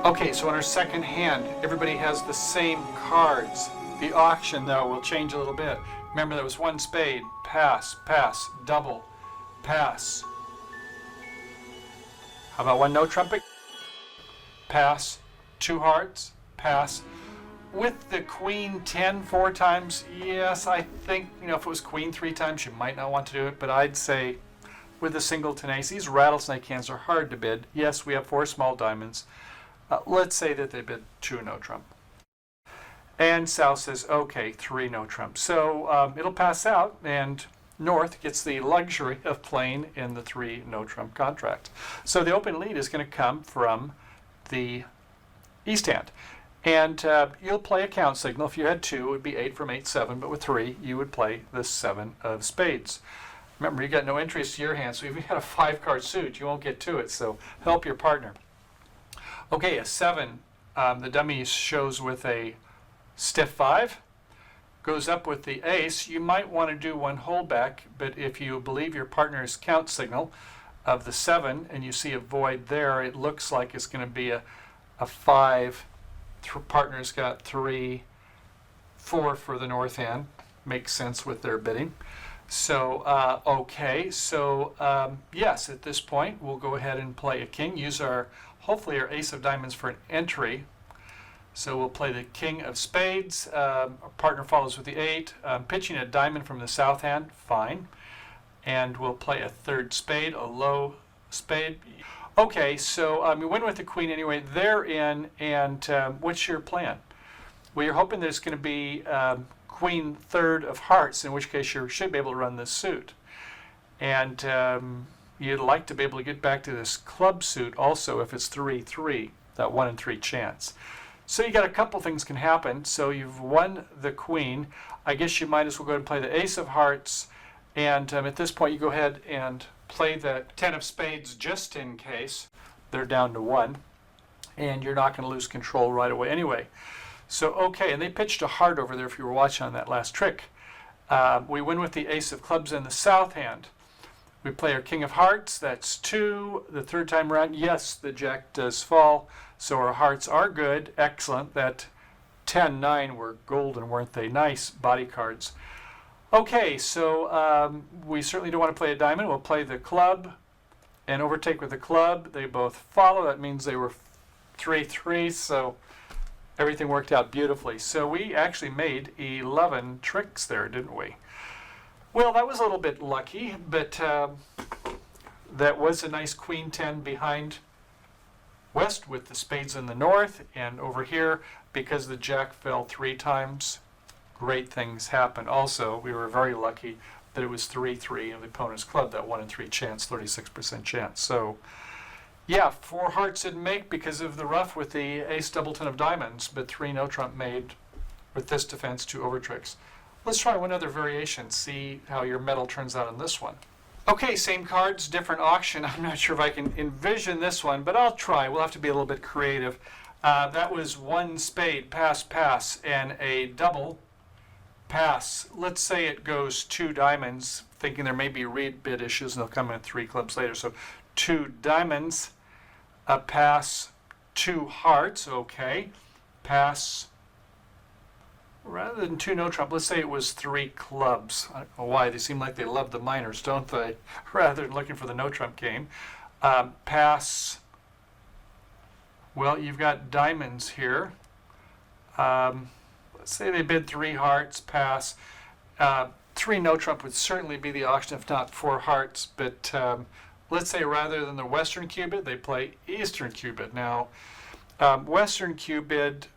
Okay, so in our second hand, everybody has the same cards. The auction, though, will change a little bit. Remember, there was one spade, pass, pass, double, pass. How about one no trumpet? Pass, two hearts, pass. With the queen 10 4 times, yes, I think, if it was queen 3 times, you might not want to do it, but I'd say with a single 10 ace, these rattlesnake hands are hard to bid. Yes, we have 4 small diamonds. Let's say that they bid 2 no trump. And South says, okay, 3 no trump. So it'll pass out, and North gets the luxury of playing in the 3 no trump contract. So the open lead is going to come from the East hand. And you'll play a count signal. If you had 2, it would be 8 from 8, 7. But with 3, you would play the 7 of spades. Remember, you got no entries to your hand. So if you had a 5-card suit, you won't get to it. So help your partner. Okay, a 7. The dummy shows with a stiff 5. Goes up with the ace. You might want to do one holdback. But if you believe your partner's count signal of the 7 and you see a void there, it looks like it's going to be a 5. Partner's got 3, 4 for the North hand. Makes sense with their bidding. So, okay. So, yes, at this point, we'll go ahead and play a king. Use hopefully our ace of diamonds for an entry. So we'll play the king of spades. Our partner follows with the 8. Pitching a diamond from the South hand, fine. And we'll play a 3rd spade, a low spade. Okay, so you win with the queen anyway. They're in, and what's your plan? Well, you're hoping there's going to be queen 3rd of hearts, in which case you should be able to run this suit. And you'd like to be able to get back to this club suit also if it's 3-3, that 1 in 3 chance. So you got a couple things can happen. So you've won the queen. I guess you might as well go ahead and play the ace of hearts. And at this point, you go ahead and play the 10 of spades just in case they're down to 1. And you're not going to lose control right away anyway. So, okay, and they pitched a heart over there if you were watching on that last trick. We win with the ace of clubs in the South hand. We play our king of hearts. That's 2. The 3rd time around, yes, the jack does fall. So our hearts are good. Excellent. That 10, 9 were golden, weren't they? Nice body cards. Okay, so we certainly don't want to play a diamond. We'll play the club and overtake with the club. They both follow. That means they were 3-3, so everything worked out beautifully. So we actually made 11 tricks there, didn't we? Well, that was a little bit lucky, but that was a nice queen 10 behind West with the spades in the North. And over here, because the jack fell 3 times, great things happened. Also, we were very lucky that it was 3-3 in the opponent's club, that 1 in 3 chance, 36% chance. So, yeah, 4 hearts didn't make because of the rough with the ace doubleton of diamonds, but 3 no trump made with this defense, 2 over tricks. Let's try one other variation, see how your medal turns out on this one. Okay, same cards, different auction. I'm not sure if I can envision this one, but I'll try. We'll have to be a little bit creative. That was 1 spade, pass, pass, and a double. Pass. Let's say it goes 2 diamonds, thinking there may be rebid issues and they'll come in 3 clubs later. So 2 diamonds, a pass, 2 hearts, okay. Pass, rather than 2 no trump, let's say it was 3 clubs. I don't know why, they seem like they love the minors, don't they? Rather than looking for the no trump game. Pass, well, you've got diamonds here. Say they bid 3 hearts, pass. 3 no trump would certainly be the auction, if not 4 hearts. But let's say rather than the Western Q-bid, they play Eastern Q-bid. Now, Western Q-bid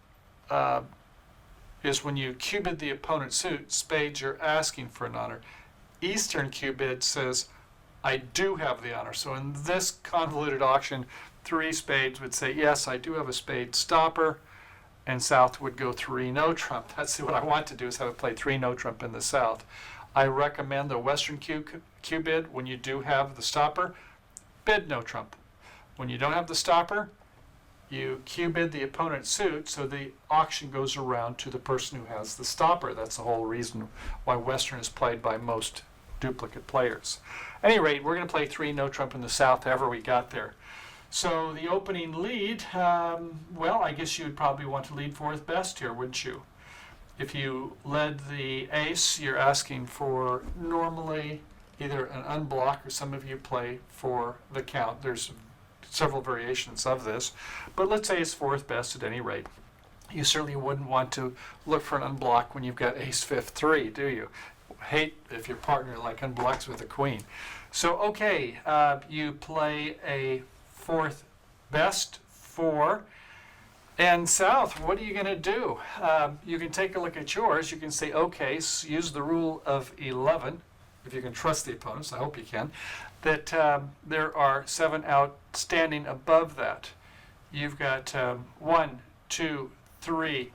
is when you Q-bid the opponent's suit, spades, you're asking for an honor. Eastern Q-bid says, I do have the honor. So in this convoluted auction, 3 spades would say, yes, I do have a spade stopper. And South would go 3 no trump. That's what I want to do, is have it play 3 no trump in the South. I recommend the Western Q-bid. When you do have the stopper, bid no trump. When you don't have the stopper, you Q-bid the opponent's suit, so the auction goes around to the person who has the stopper. That's the whole reason why Western is played by most duplicate players. At any rate, we're going to play 3 no trump in the South, however we got there. So the opening lead, well, I guess you would probably want to lead fourth best here, wouldn't you? If you led the ace, you're asking for normally either an unblock, or some of you play for the count. There's several variations of this, but let's say it's fourth best at any rate. You certainly wouldn't want to look for an unblock when you've got ace fifth three, do you? Hate if your partner like unblocks with a queen. So okay, you play a fourth best 4. And south, what are you going to do? You can take a look at yours. You can say, okay, use the rule of 11, if you can trust the opponents. I hope you can. That there are 7 outstanding above that. You've got 1, 2, 3,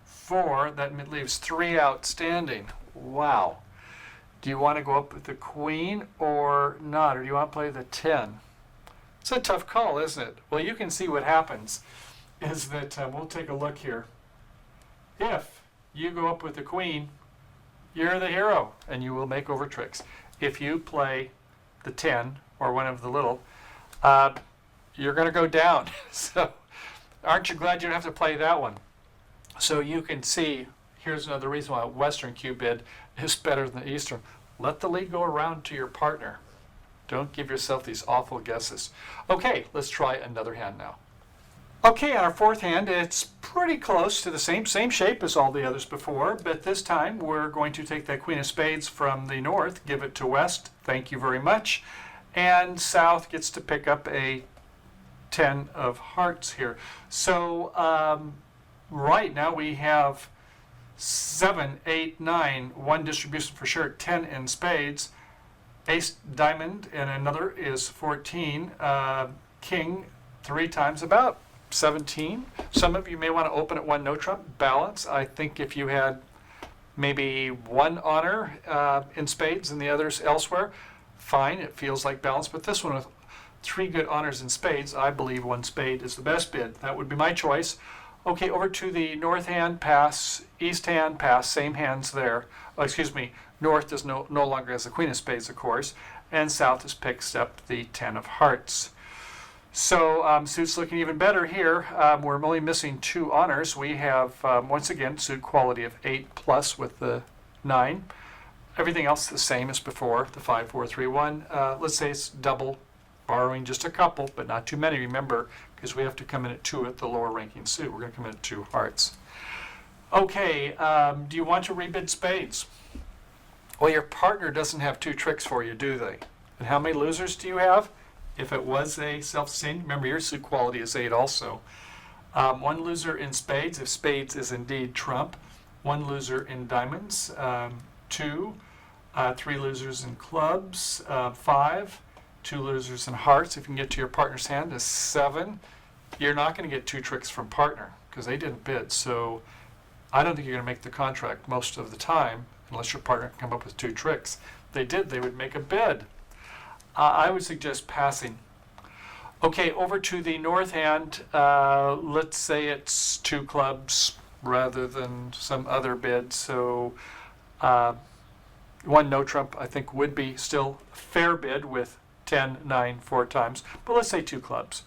4. That leaves 3 outstanding. Wow. Do you want to go up with the queen or not? Or do you want to play the 10? It's a tough call, isn't it? Well, you can see what happens is that we'll take a look here. If you go up with the queen, you're the hero and you will make over tricks. If you play the 10 or one of the little, you're going to go down. So aren't you glad you don't have to play that one? So you can see, here's another reason why Western Q-bid is better than the Eastern. Let the lead go around to your partner. Don't give yourself these awful guesses. Okay, let's try another hand now. Okay, on our fourth hand, it's pretty close to the same shape as all the others before, but this time we're going to take that queen of spades from the north, give it to west, thank you very much, and south gets to pick up a 10 of hearts here. So right now we have 7, 8, 9, one distribution for sure, 10 in spades, ace diamond, and another is 14, king 3 times about 17. Some of you may want to open at 1 no trump, balance. I think if you had maybe 1 honor in spades and the others elsewhere, fine, it feels like balance. But this one with 3 good honors in spades, I believe 1 spade is the best bid. That would be my choice. Okay, over to the north hand, pass, east hand, pass, same hands there. Oh, excuse me, north is no longer has the queen of spades, of course, and south has picked up the 10 of hearts. So suit's looking even better here. We're only missing 2 honors. We have, once again, suit quality of 8 plus with the 9. Everything else the same as before, the 5, 4, 3, 1. Let's say it's double, borrowing just a couple, but not too many, remember, because we have to come in at 2 at the lower ranking suit. We're going to come in at 2 hearts. Okay, do you want to rebid spades? Well, your partner doesn't have 2 tricks for you, do they? And how many losers do you have? If it was a self-sustained, remember your suit quality is 8 also. 1 loser in spades, if spades is indeed trump. 1 loser in diamonds. 2. 3 losers in clubs. 5. 2 losers in hearts. If you can get to your partner's hand is 7. You're not going to get 2 tricks from partner because they didn't bid. So I don't think you're going to make the contract most of the time unless your partner can come up with 2 tricks. If they did, they would make a bid. I would suggest passing. Okay, over to the north hand. Let's say it's 2 clubs rather than some other bid. So 1 no trump, I think, would be still a fair bid with 10, 9, 4 times. But let's say 2 clubs.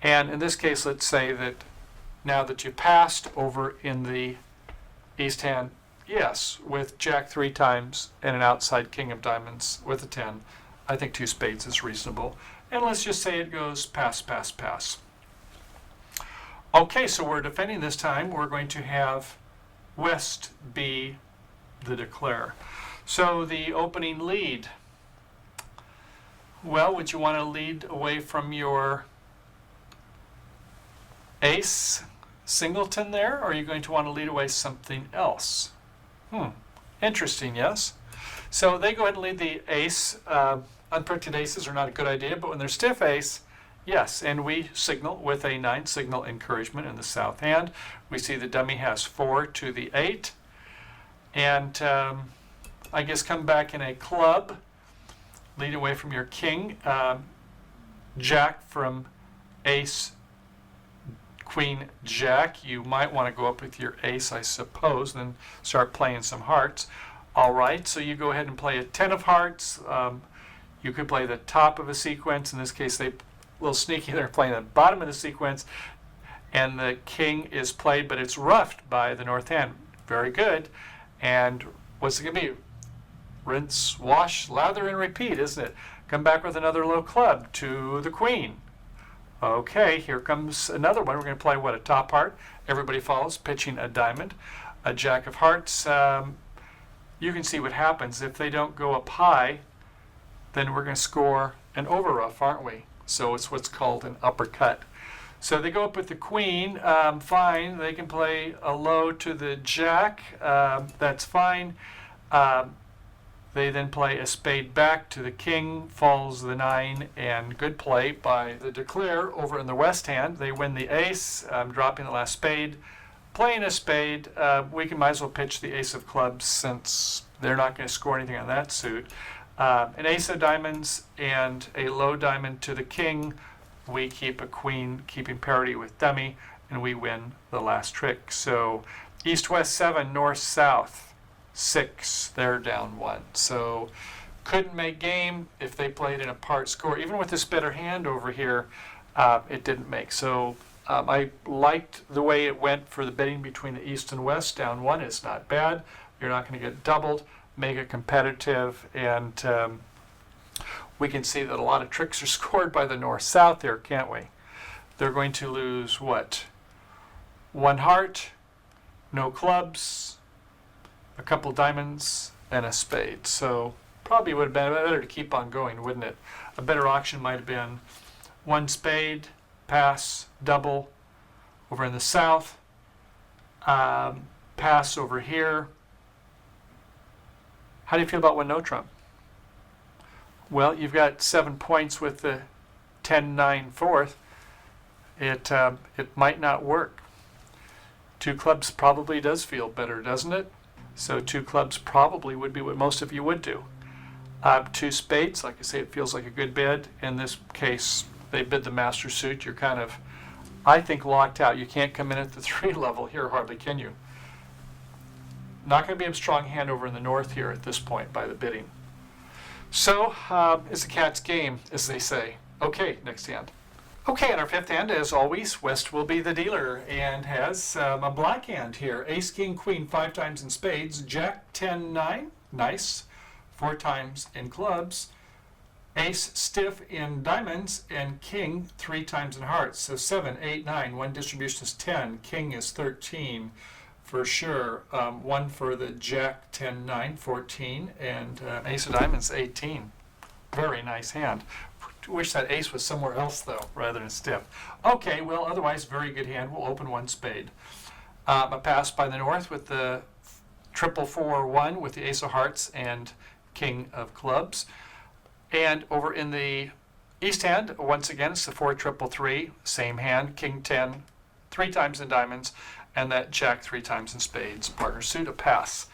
And in this case, let's say that now that you passed over in the east hand, yes, with jack 3 times and an outside king of diamonds with a 10, I think 2 spades is reasonable. And let's just say it goes pass, pass, pass. Okay, so we're defending this time. We're going to have west be the declare. So the opening lead. Well, would you want to lead away from your ace singleton there, or are you going to want to lead away something else? Interesting, yes? So they go ahead and lead the ace. Unprotected aces are not a good idea, but when they're stiff ace, yes. And we signal with a 9 signal encouragement in the south hand. We see the dummy has 4 to the 8. And I guess come back in a club, lead away from your king. Jack from ace, queen, jack. You might want to go up with your ace, I suppose, then start playing some hearts. All right, so you go ahead and play a 10 of hearts. You could play the top of a sequence. In this case, they little sneaky. They're playing the bottom of the sequence, and the king is played, but it's roughed by the north hand. Very good. And what's it going to be? Rinse, wash, lather, and repeat, isn't it? Come back with another low club to the queen. Okay, here comes another one. We're going to play, what, a top heart. Everybody follows, pitching a diamond. A jack of hearts. You can see what happens. If they don't go up high, then we're going to score an overruff, aren't we? So it's what's called an uppercut. So they go up with the queen, fine. They can play a low to the jack, that's fine. They then play a spade back to the king, falls the 9, and good play by the declare over in the west hand. They win the ace, dropping the last spade. Playing a spade, we might as well pitch the ace of clubs since they're not going to score anything on that suit. An ace of diamonds and a low diamond to the king. We keep a queen, keeping parity with dummy, and we win the last trick. So east, west, 7, north, south, 6. They're down 1. So couldn't make game if they played in a part score. Even with this better hand over here, it didn't make. So I liked the way it went for the bidding between the east and west. Down 1 is not bad. You're not going to get doubled. Make it competitive, and we can see that a lot of tricks are scored by the north-south there, can't we? They're going to lose, what? 1 heart, no clubs, a couple diamonds, and a spade. So probably would have been better to keep on going, wouldn't it? A better auction might have been 1 spade, pass, double over in the south, pass over here. How do you feel about 1 no trump? Well, you've got 7 points with the 10-9 fourth. It might not work. 2 clubs probably does feel better, doesn't it? So 2 clubs probably would be what most of you would do. 2 spades, like I say, it feels like a good bid. In this case, they bid the master suit. You're kind of, I think, locked out. You can't come in at the 3 level here, hardly, can you? Not going to be a strong hand over in the north here at this point by the bidding. So, it's a cat's game, as they say. Okay, next hand. Okay, in our 5th hand, as always, West will be the dealer and has a black hand here. Ace, king, queen, 5 times in spades. Jack, 10, 9. Nice. 4 times in clubs. Ace, stiff in diamonds. And king, 3 times in hearts. So 7, 8, 9. One distribution is 10. King is 13. For sure. 1 for the jack, 10, 9, 14, and ace of diamonds, 18. Very nice hand. Wish that ace was somewhere else, though, rather than stiff. Okay, well, otherwise, very good hand. We'll open 1 spade. A pass by the north with the 4-4-1 with the ace of hearts and king of clubs. And over in the east hand, once again, it's the 4-3-3, same hand, king 10, 3 times in diamonds, and that jack 3 times in spades. Partner suit, a pass.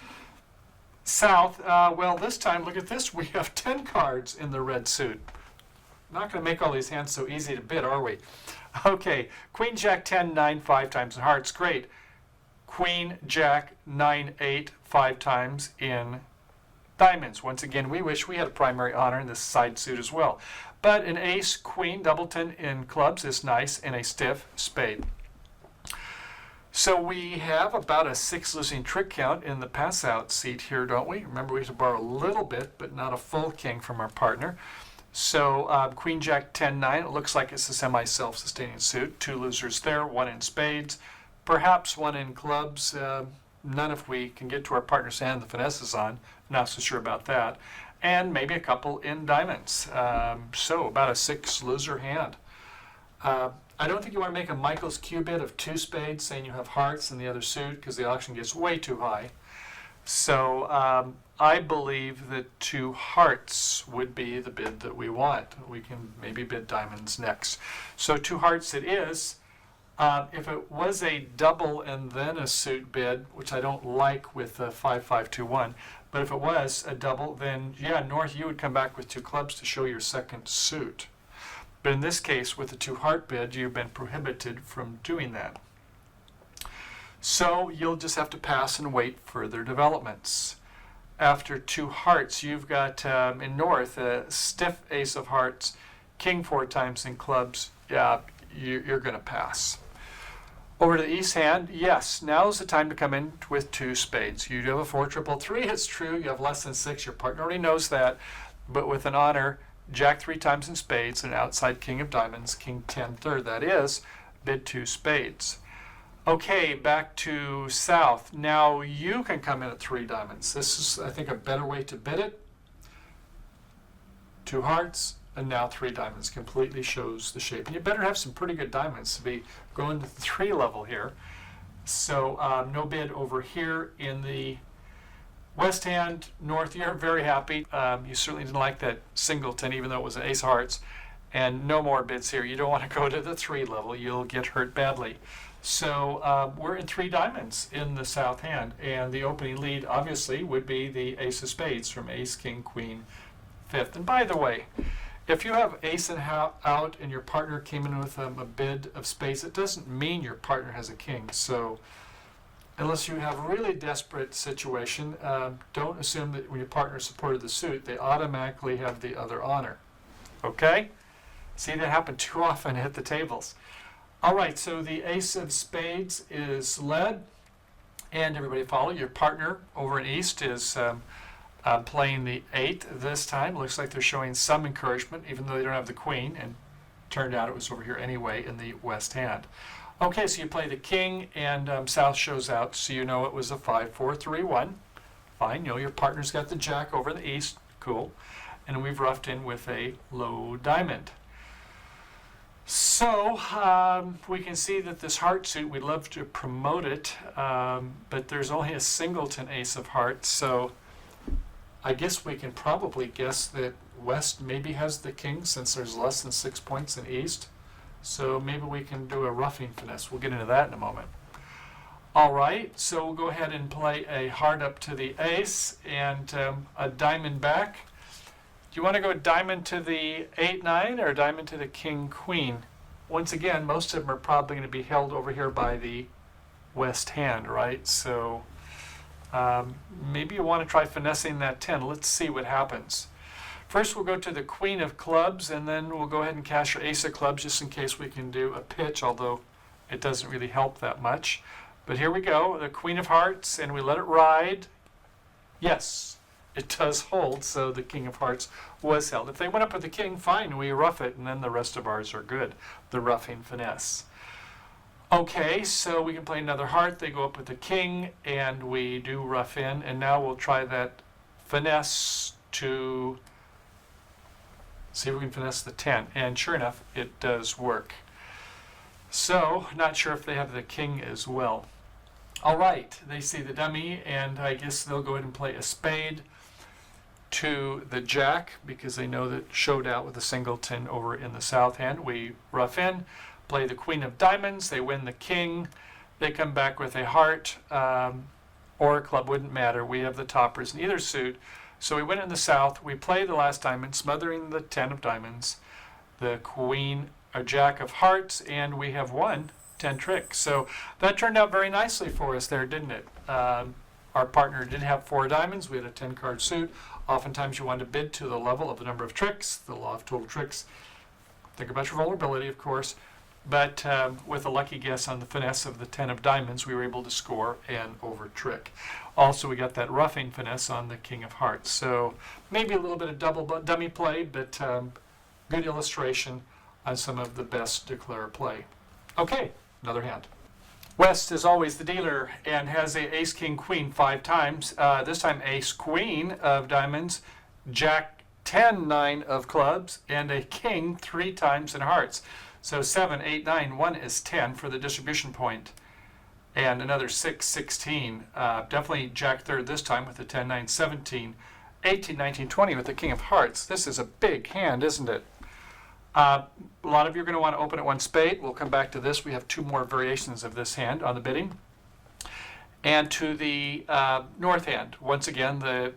South, well, this time, look at this. We have 10 cards in the red suit. Not going to make all these hands so easy to bid, are we? Okay, queen, jack, 10, 9, 5 times in hearts. Great. Queen, jack, 9, 8, 5 times in diamonds. Once again, we wish we had a primary honor in this side suit as well. But an ace, queen, doubleton in clubs is nice, and a stiff spade. So we have about a 6 losing trick count in the pass-out seat here, don't we? Remember, we have to borrow a little bit, but not a full king from our partner. So queen, jack, 10, 9. It looks like it's a semi-self-sustaining suit. 2 losers there, 1 in spades, perhaps 1 in clubs. None if we can get to our partner's hand the finesse is on. Not so sure about that. And maybe a couple in diamonds. So about a 6 loser hand. I don't think you want to make a Michael's Q bid of 2 spades, saying you have hearts in the other suit, because the auction gets way too high. So I believe that 2 hearts would be the bid that we want. We can maybe bid diamonds next. So 2 hearts it is. If it was a double and then a suit bid, which I don't like with 5-5-2-1, but if it was a double, then yeah, north you would come back with 2 clubs to show your second suit. But in this case, with the 2 heart bid, you've been prohibited from doing that. So you'll just have to pass and wait further developments. After 2 hearts, you've got in north a stiff ace of hearts, king 4 times in clubs, yeah, you're going to pass. Over to the east hand, yes, now's the time to come in with 2 spades. You do have a 4 triple 3, it's true, you have less than 6, your partner already knows that, but with an honor, jack 3 times in spades, and outside king of diamonds, king 10 third, that is, bid 2 spades. Okay, back to south. Now you can come in at 3 diamonds. This is, I think, a better way to bid it. 2 hearts, and now 3 diamonds. Completely shows the shape. And you better have some pretty good diamonds to be going to the 3 level here. So no bid over here in the west hand. North, you're very happy. You certainly didn't like that singleton, even though it was an ace of hearts. And no more bids here. You don't want to go to the 3 level. You'll get hurt badly. So we're in 3 diamonds in the south hand. And the opening lead, obviously, would be the ace of spades from ace, king, queen, 5th. And by the way, if you have ace and out and your partner came in with a bid of spades, it doesn't mean your partner has a king. So unless you have a really desperate situation, don't assume that when your partner supported the suit, they automatically have the other honor. Okay? See, that happen too often at the tables. All right, so the ace of spades is led, and everybody follow. Your partner over in east is playing the 8 this time. Looks like they're showing some encouragement, even though they don't have the queen, and turned out it was over here anyway in the west hand. Okay, so you play the king, and south shows out, so you know it was a 5-4-3-1. Fine, you know your partner's got the jack over in the east. Cool. And we've roughed in with a low diamond. So we can see that this heart suit, we'd love to promote it, but there's only a singleton ace of hearts, so I guess we can probably guess that west maybe has the king since there's less than 6 points in east. So maybe we can do a roughing finesse. We'll get into that in a moment. All right, so we'll go ahead and play a heart up to the ace and a diamond back. Do you want to go diamond to the 8-9 or diamond to the king-queen? Once again, most of them are probably going to be held over here by the west hand, right? So maybe you want to try finessing that 10. Let's see what happens. First, we'll go to the queen of clubs, and then we'll go ahead and cash your ace of clubs just in case we can do a pitch, although it doesn't really help that much. But here we go, the queen of hearts, and we let it ride. Yes. It does hold, so the king of hearts was held. If they went up with the king, fine, we rough it, and then the rest of ours are good. The roughing finesse. Okay, so we can play another heart. They go up with the king, and we do rough in, and now we'll try that finesse to see if we can finesse the 10. And sure enough, it does work. So, not sure if they have the king as well. All right, they see the dummy, and I guess they'll go ahead and play a spade to the jack because they know that showed out with a singleton over in the south hand. We rough in, play the queen of diamonds, they win the king, they come back with a heart or a club, wouldn't matter. We have the toppers in either suit. So we win in the south, we play the last diamond, smothering the 10 of diamonds, the queen, a jack of hearts, and we have won 10 tricks. So that turned out very nicely for us there, didn't it? Our partner did have 4 diamonds. We had a 10 card suit. Oftentimes you want to bid to the level of the number of tricks, the law of total tricks. Think about your vulnerability, of course. But with a lucky guess on the finesse of the 10 of diamonds, we were able to score and over trick. Also, we got that roughing finesse on the king of hearts. So maybe a little bit of double dummy play, but good illustration on some of the best declare play. Okay, another hand. West is always the dealer and has a ace, king, queen 5 times. This time ace, queen of diamonds, jack, 10, 9 of clubs, and a king 3 times in hearts. So 7, 8, 9, 1 is 10 for the distribution point. And another 6, 16. Definitely jack third this time with the 10, 9, 17, 18, 19, 20 with the king of hearts. This is a big hand, isn't it? A lot of you are going to want to open at 1 spade. We'll come back to this. We have 2 more variations of this hand on the bidding. And to the north hand, once again, the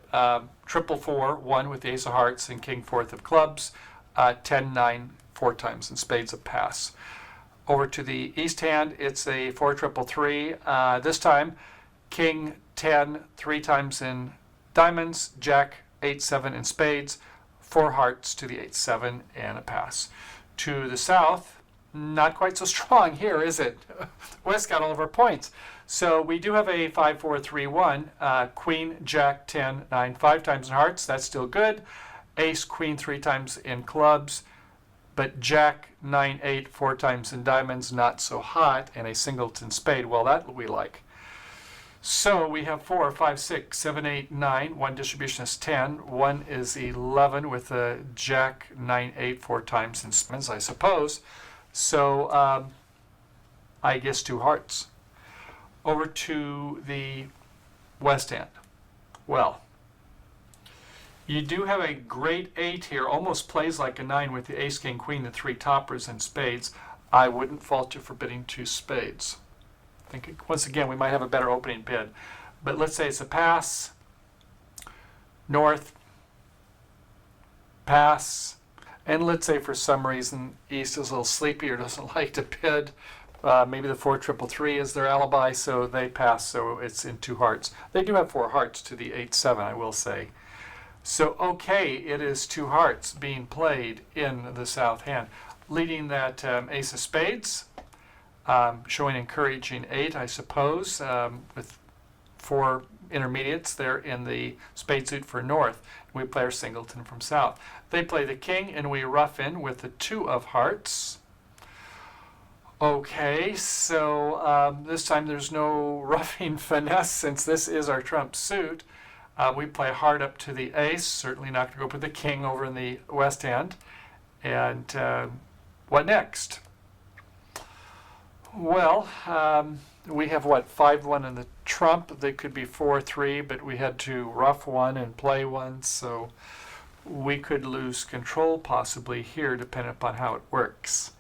triple 4, 1 with the ace of hearts and king 4th of clubs, 10, 9, 4 times in spades a pass. Over to the east hand, it's a 4 triple 3. This time, king 10, 3 times in diamonds, jack 8, 7 in spades, 4 hearts to the 8-7 and a pass. To the south, not quite so strong here, is it? West got all of our points. So we do have a 5-4-3-1. Queen, Jack, 10, 9, 5 times in hearts. That's still good. Ace, Queen 3 times in clubs. But Jack, 9, 8, 4 times in diamonds, not so hot. And a singleton spade. Well, that we like. So we have 4, 5, 6, 7, 8, 9. One distribution is 10. One is 11 with a Jack, 9, 8, 4 times in spades, I suppose. So I guess 2 hearts. Over to the West End. Well, you do have a great 8 here. Almost plays like a 9 with the ace, king, queen, the 3 toppers, and spades. I wouldn't fault you for bidding 2 spades. I think, once again, we might have a better opening bid. But let's say it's a pass. North. Pass. And let's say for some reason East is a little sleepy or doesn't like to bid. Maybe the 4-3-3 is their alibi, so they pass, so it's in 2 hearts. They do have 4 hearts to the 8-7, I will say. So, okay, it is 2 hearts being played in the south hand. Leading that ace of spades, showing encouraging 8, I suppose, with 4 intermediates there in the spade suit for north. We play our singleton from south. They play the king, and we rough in with the 2 of hearts. Okay, so this time there's no roughing finesse since this is our trump suit. We play hard up to the ace, certainly not going to go for the king over in the west hand. And what next? Well, we have what, 5-1 in the trump. They could be 4-3, but we had to rough one and play one, so we could lose control possibly here depending upon how it works.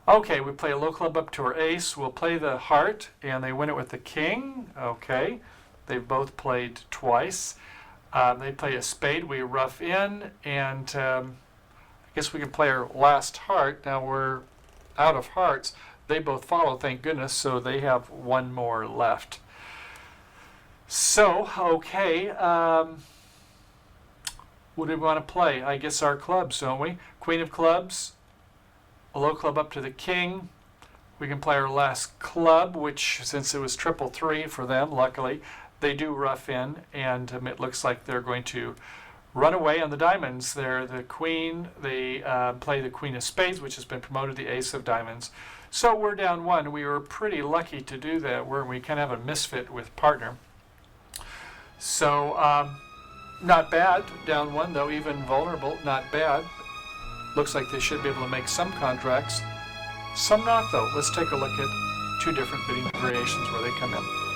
Okay, we play a low club up to our ace. We'll play the heart, and they win it with the king. Okay, they've both played twice. They play a spade. We rough in, and I guess we can play our last heart. Now we're out of hearts. They both follow, thank goodness, so they have 1 more left. So, okay, what do we want to play? I guess our clubs, don't we? Queen of clubs. A low club up to the king. We can play our last club, which, since it was 3-3 for them, luckily, they do rough in, and it looks like they're going to run away on the diamonds. They're the queen. They play the queen of spades, which has been promoted, the ace of diamonds. So we're down 1. We were pretty lucky to do that, where we kind of have a misfit with partner. So not bad. Down 1, though, even vulnerable, not bad. Looks like they should be able to make some contracts. Some not, though. Let's take a look at 2 different bidding variations where they come in.